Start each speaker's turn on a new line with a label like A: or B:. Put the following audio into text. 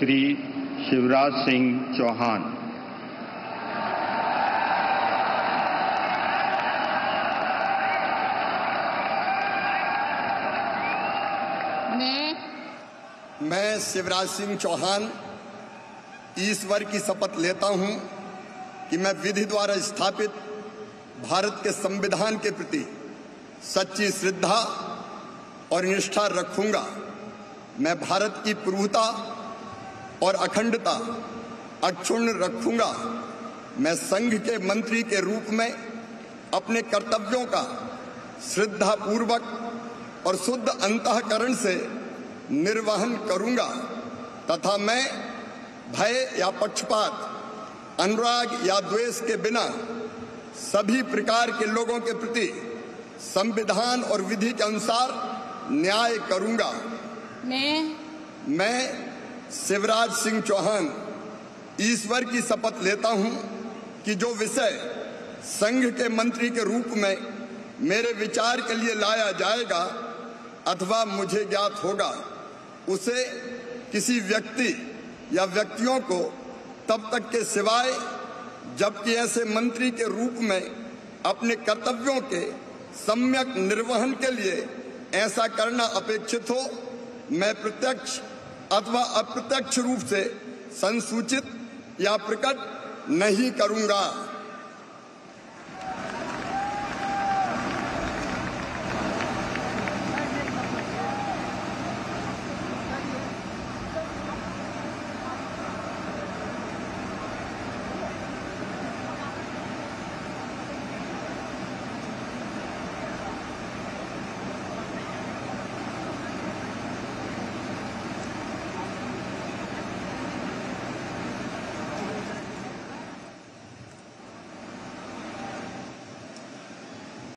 A: श्री शिवराज सिंह चौहान।
B: मैं शिवराज सिंह चौहान ईश्वर की शपथ लेता हूं कि मैं विधि द्वारा स्थापित भारत के संविधान के प्रति सच्ची श्रद्धा और निष्ठा रखूंगा। मैं भारत की प्रभुता और अखंडता अक्षुण्ण रखूंगा। मैं संघ के मंत्री के रूप में अपने कर्तव्यों का श्रद्धापूर्वक और शुद्ध अंतःकरण से निर्वहन करूंगा तथा मैं भय या पक्षपात, अनुराग या द्वेष के बिना सभी प्रकार के लोगों के प्रति संविधान और विधि के अनुसार न्याय करूंगा। मैं शिवराज सिंह चौहान ईश्वर की शपथ लेता हूं कि जो विषय संघ के मंत्री के रूप में मेरे विचार के लिए लाया जाएगा अथवा मुझे ज्ञात होगा, उसे किसी व्यक्ति या व्यक्तियों को तब तक के सिवाय जबकि ऐसे मंत्री के रूप में अपने कर्तव्यों के सम्यक निर्वहन के लिए ऐसा करना अपेक्षित हो, मैं प्रत्यक्ष अथवा अप्रत्यक्ष रूप से संसूचित या प्रकट नहीं करूंगा।